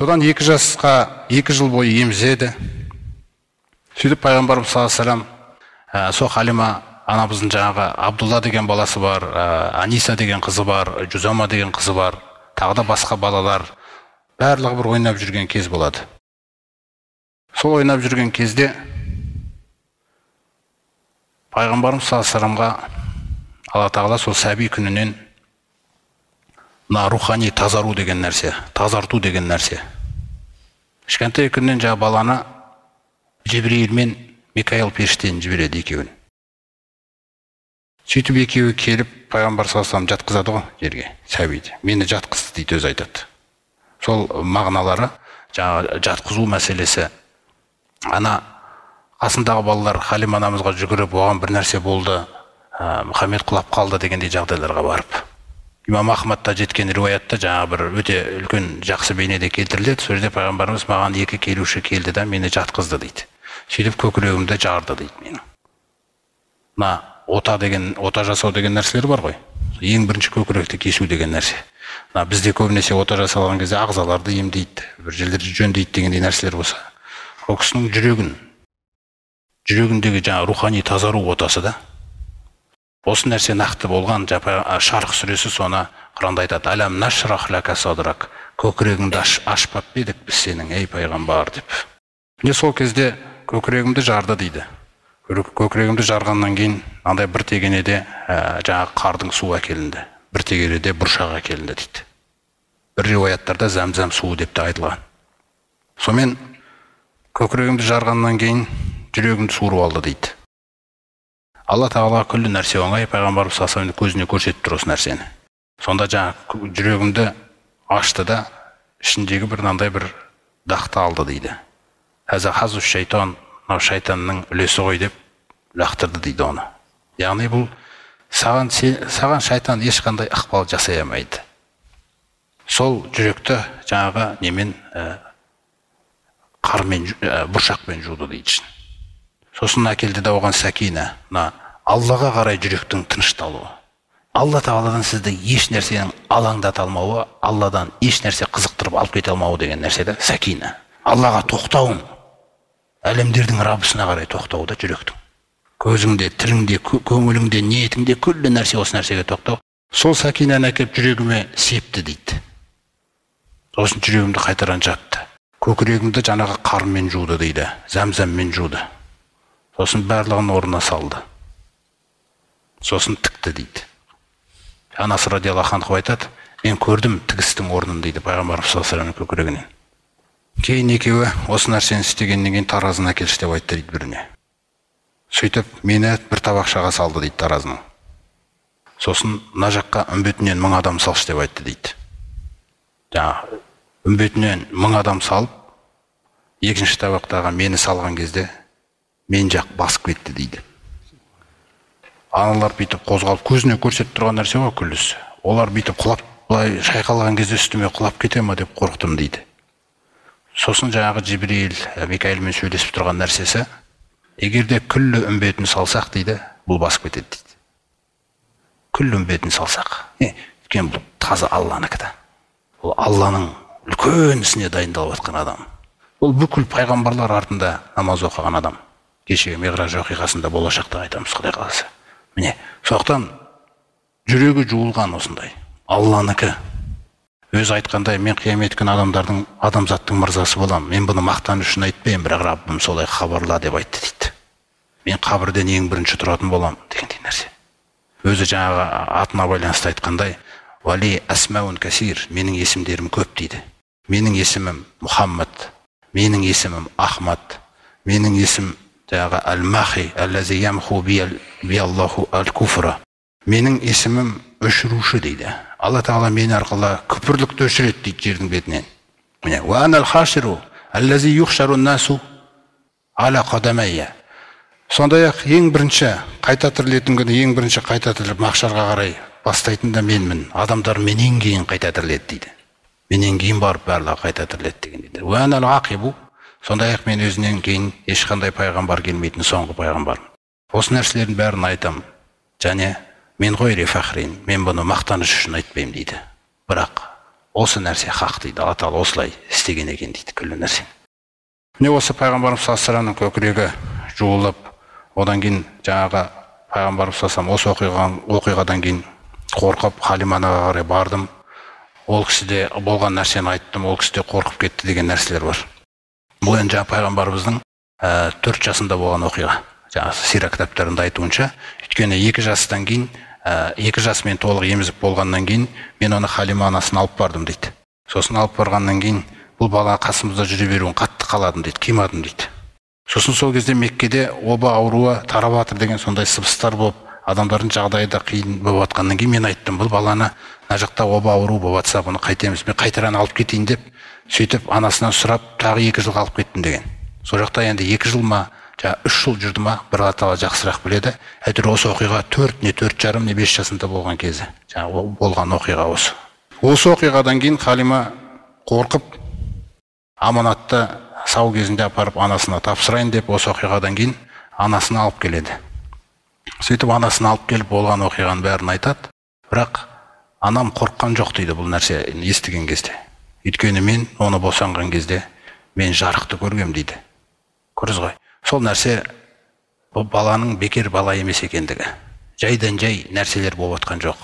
Содан 2 жасқа 2 жыл бойы емізеді. Сөйтіп пайғамбарымыз саллаллаху алейхи вассалам сол Халима анамыздың жаңағы Абдулла деген баласы бар, Аниса деген қызы бар, Жузама деген қызы бар, тағы да басқа балалар барлығы бір ойнап жүрген кез болады. Сол ойнап жүрген кезде пайғамбарымыз саллаллаху алейхи вассаламға Алла тағала сол сәби күнінен рухани тазару деген нәрсе, тазарту деген нәрсе. Кішкентай күннен жаңа баланы Жибрил мен Микаил періштені жібереді екеуін. Сөйтіп екеуі келіп пайғамбар саллаллаху алейхи вассалам жатқызады ғой жерге, сәбиді. Мені жатқызды дейді, өзі айтады. Сол мағыналары жаңа жатқызу мәселесі. Ана қасындағы балалар Халима анамызға жүгіріп, оған бір нәрсе болды, Мұхаммед құлап қалды дегендей жағдайларға барып. Имам Ахмадта жеткен риуаятта жаңа бір өте үлкен жақсы бейнеде келтіріледі. Сол жерде пайғамбарымыз маған 2 келуші келді да мені жатқызды дейді. Сөйтіп көкірегімді жарды дейді менің. Мына ота жасау деген нәрселер бар ғой. Ең бірінші көкіректі кесу деген нәрсе. Бізде көбінесе ота жасалған кезде ағзаларды емдейді, бір жерлерді жөндейді дегендей нәрселер болса, ол кісінің жүрегіндегі жаңа рухани тазару отасы да. Осы нәрсе нақты болған. Шарх сүресі соны Құранда айтады: «Алам нашрах лака садрак». Көкірегіңді ашпап едік біз сенің, ей пайғамбар деп. Міне сол кезде көкірегімді жарды дейді. Көкірегімді жарғаннан кейін андай бір тегенеде жаңағы қардың суы әкелінді, бір тегенеде бұршақ әкелінді дейді. Бір риуаяттарда зәмзәм суы деп те айтылған. Сонымен көкірегімді жарғаннан кейін жүрегімді суырып алды дейді. Алла тағала күллі нәрсе оңай, пайғамбарымыз саллаллаху алейхи вассалам көзіне көрсетіп тұр осы нәрсені. Сонда жаңа жүрегімді ашты да ішіндегі бір мынандай бір дақты алды дейді. Хаза хазу шайтан, мынау шайтанның үлесі ғой деп лақтырды дейді оны. Яғни бұл саған шайтан ешқандай ықпал жасай алмайды. Сол жүректі жаңағы немен қармен, бұршақпен жуды дейді. Сосын әкелді да оған сәкина, Аллаға қарай жүректің тынышталуы. Алла тағаладан сізді еш нәрсенің алаңдата алмауы, Алладан еш нәрсе қызықтырып алып кете алмауы деген нәрсе сәкина. Аллаға тоқтауың, әлемдердің Раббысына қарай тоқтауы да жүректің. Көзіңде, тіліңде, көңіліңде, ниетіңде күллі нәрсе осы нәрсеге тоқтау. Сол сәкинаны әкеліп жүрегіме септі дейді. Сосын жүрегімді қайтаран жатты. Көкірегімді жаңағы қармен жуды дейді, зәмзәммен жуды. Сосын барлығын орнына салды. Сосын тікті дейді. Анасы радиаллаху анха айтады: мен көрдім тігістің орнын дейді пайғамбарымыз саллаллаху алейхи вассаламның көкірегінен. Кейін екеуі осы нәрсені істегеннен кейін таразыны әкелші деп айтты дейді біріне. Сөйтіп мені бір табақшаға салды дейді таразының. Сосын мына жаққа үмбетінен 1000 адам салшы деп айтты дейді. Жаңа үмбетінен 1000 адам салып, екінші табақтағы мені салған кезде мен жақ басып кетті дейді. Аналар бүйтіп қозғалып көзіне көрсетіп тұрған нәрсе ғой күллісі. Олар бүйтіп құлап, былай шайқалған кезде үстіме құлап кете ма деп қорықтым дейді. Сосын жаңағы Жибрил, Микаилмен сөйлесіп тұрған нәрсесі: егерде күллі үмбетін салсақ дейді, бұл басып кетеді дейді. Күллі үмбетін салсақ. Өйткені бұл таза Алланікі да. Ол Алланың үлкен ісіне дайындалып жатқан адам. Ол бүкіл пайғамбарлар артында намаз оқыған адам. Кешегі Миғраж оқиғасында болашақта айтамыз, Құдай қаласа. Міне, соқтан жүрегі жуылған осындай. Алланікі. Өзі айтқандай: мен қиямет күні адамзаттың мырзасы болам. Мен бұны мақтан үшін айтпаймын, бірақ Раббым солай хабарла деп айтты дейді. Мен қабірден ең бірінші тұратын болам дегендей нәрсе. Өзі жаңағы атына байланысты айтқандай: Вали асмаун касир, менің есімдерім көп дейді. Менің есімім Мұхаммад, менің есімім Ахмад, менің есім жаңағы Әл-Махи, әлләзи ямху биаллаху әл-куфра. Менің есімім өшіруші дейді. Алла тағала мені арқылы күпірлікті өшіреді дейді жердің бетінен. Міне, ва анал хаширу әлләзи юхшару насу аля қадамайя. Сондай-ақ ең бірінші қайта тірілетін күні, ең бірінші қайта тіріліп махшарға қарай бастайтын да менмін. Адамдар менен кейін қайта тіріледі дейді. Менен кейін барып барлығы қайта тіріледі деген дейді. Ва анал ақибу. Сондай-ақ мен өзінен кейін ешқандай пайғамбар келмейтін соңғы пайғамбармын. Осы нәрселердің бәрін айтам. Және мен ғойри фахрин, мен бұны мақтаныш үшін айтпаймын дейді. Бірақ осы нәрсе хақ дейді. Алла тағала осылай істеген екен дейді күллі нәрсені. Міне осы пайғамбарымыз саллаллаху көкірегі жуылып, одан кейін жаңағы пайғамбарымыз саллаллаху осы оқиғадан кейін қорқып Халимаға қарай бардым. Ол кісіде болған нәрсені айттым, ол кісіде қорқып кетті деген нәрселер бар. Бұл енді жаңа пайғамбарымыздың 4 жасында болған оқиға. Жаңағы сира кітаптарында айтуынша, өйткені 2 жастан кейін, 2 жасымен толық емізік болғаннан кейін мен оны Халима анасын алып бардым дейді. Сосын алып барғаннан кейін бұл бала қасымызда жүре беруін қатты қаладым дейді, қимадым дейді. Сосын сол кезде Меккеде оба ауруы тарап жатыр деген сондай сыбыстар болып, адамдардың жағдайы да қиын болып жатқаннан кейін мен айттым, бұл баланы мына жақта оба ауру болып жатса, бұны қайтеміз, мен қайтаран алып кетейін деп, сөйтіп анасынан сұрап, тағы 2 жылға алып кеттім деген. Сол жақта енді 2 жыл ма, 3 жыл жүрді ма, бір Алла жақсырақ біледі. Әйтеуір осы оқиға 4 жарым, 5 жасында болған кезі. Жаңағы болған оқиға осы. Осы оқиғадан кейін Халима қорқып, аманатты сау кезінде апарып анасына тапсырайын деп, осы оқиғадан кейін анасын алып келеді. Сөйтіп анасын алып келіп болған оқиғаның бәрін айтады. Бірақ анам қорыққан жоқ дейді бұл нәрсе естіген кезде. Өйткені мен оны босанған кезде мен жарықты көргем дейді. Көрдіңіз ғой. Сол нәрсе бұл баланың бекер бала емес екендігі. Жайдан жай нәрселер болып жатқан жоқ.